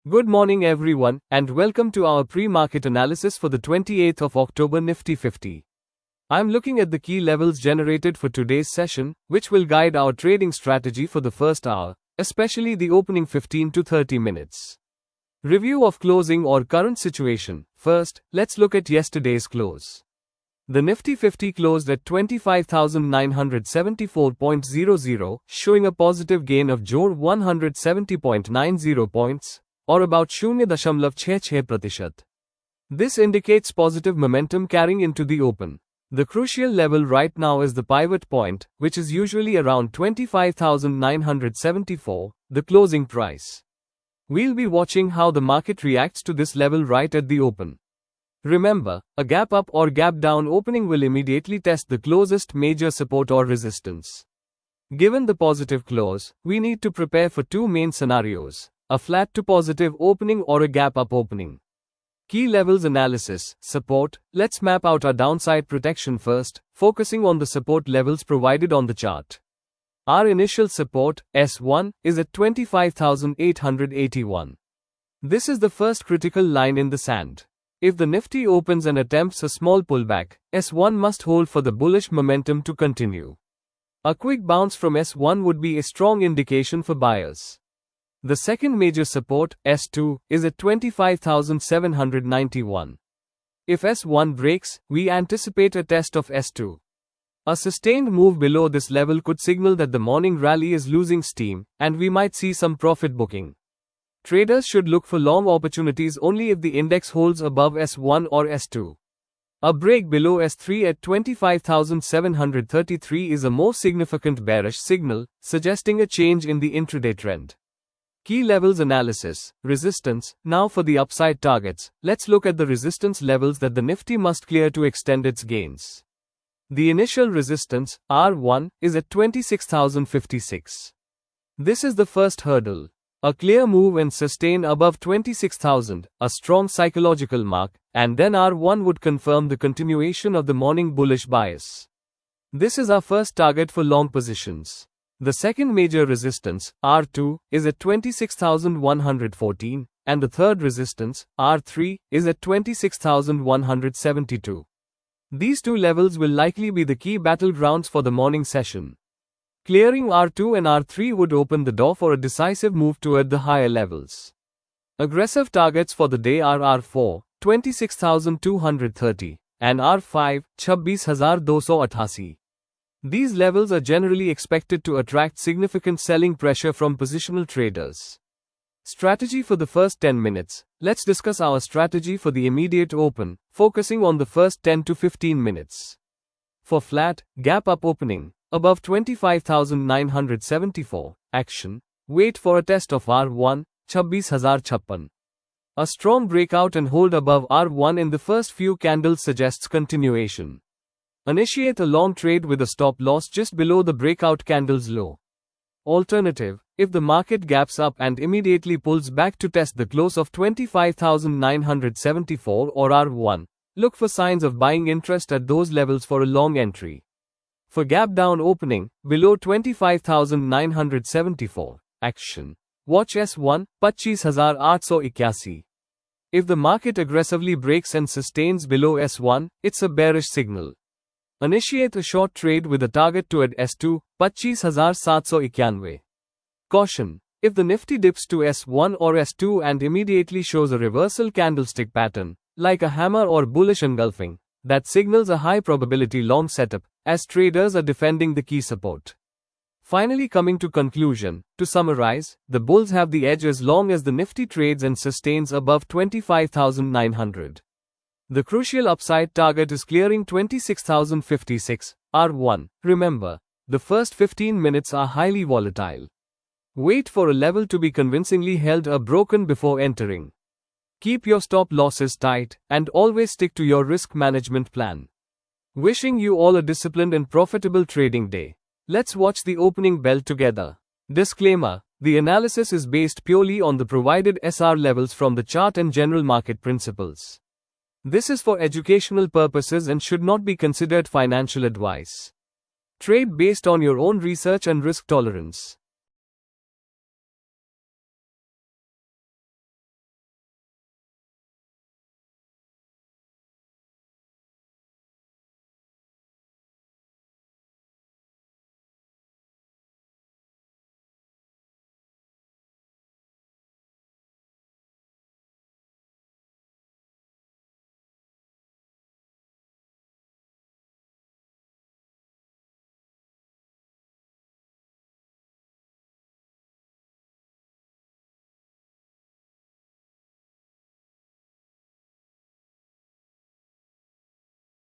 Good morning everyone, and welcome to our pre-market analysis for the 28th of October Nifty 50. I'm looking at the key levels generated for today's session, which will guide our trading strategy for the first hour, especially the opening 15 to 30 minutes. Review of closing or current situation. First, let's look at yesterday's close. The Nifty 50 closed at 25,974.00, showing a positive gain of 170.90 points, or about 0.66%. This indicates positive momentum carrying into the open. The crucial level right now is the pivot point, which is usually around 25,974, the closing price. We'll be watching how the market reacts to this level right at the open. Remember, a gap up or gap down opening will immediately test the closest major support or resistance. Given the positive close, we need to prepare for two main scenarios: a flat to positive opening or a gap up opening. Key levels analysis. Support. Let's map out our downside protection first, focusing on the support levels provided on the chart. Our initial support, S1, is at 25,881. This is the first critical line in the sand. If the Nifty opens and attempts a small pullback, S1 must hold for the bullish momentum to continue. A quick bounce from S1 would be a strong indication for buyers. The second major support, S2, is at 25,791. If S1 breaks, we anticipate a test of S2. A sustained move below this level could signal that the morning rally is losing steam, and we might see some profit booking. Traders should look for long opportunities only if the index holds above S1 or S2. A break below S3 at 25,733 is a more significant bearish signal, suggesting a change in the intraday trend. Key levels analysis. Resistance. Now for the upside targets, let's look at the resistance levels that the Nifty must clear to extend its gains. The initial resistance, R1, is at 26,056. This is the first hurdle. A clear move and sustain above 26,000, a strong psychological mark, and then R1 would confirm the continuation of the morning bullish bias. This is our first target for long positions. The second major resistance, R2, is at 26,114, and the third resistance, R3, is at 26,172. These two levels will likely be the key battlegrounds for the morning session. Clearing R2 and R3 would open the door for a decisive move toward the higher levels. Aggressive targets for the day are R4, 26,230, and R5, 26,288. These levels are generally expected to attract significant selling pressure from positional traders. Strategy for the first 10 minutes. Let's discuss our strategy for the immediate open, focusing on the first 10 to 15 minutes. For flat, gap up opening, above 25,974, action, wait for a test of R1, 26,056. A strong breakout and hold above R1 in the first few candles suggests continuation. Initiate a long trade with a stop loss just below the breakout candle's low. Alternative, if the market gaps up and immediately pulls back to test the close of 25,974 or R1, look for signs of buying interest at those levels for a long entry. For gap down opening, below 25,974, action, watch S1, 25,881. If the market aggressively breaks and sustains below S1, it's a bearish signal. Initiate a short trade with a target toward S2, 25,791. Caution: if the Nifty dips to S1 or S2 and immediately shows a reversal candlestick pattern, like a hammer or bullish engulfing, that signals a high probability long setup, as traders are defending the key support. Finally, coming to conclusion, to summarize, the bulls have the edge as long as the Nifty trades and sustains above 25,900. The crucial upside target is clearing 26,056, R1. Remember, the first 15 minutes are highly volatile. Wait for a level to be convincingly held or broken before entering. Keep your stop losses tight, and always stick to your risk management plan. Wishing you all a disciplined and profitable trading day. Let's watch the opening bell together. Disclaimer: the analysis is based purely on the provided SR levels from the chart and general market principles. This is for educational purposes and should not be considered financial advice. Trade based on your own research and risk tolerance.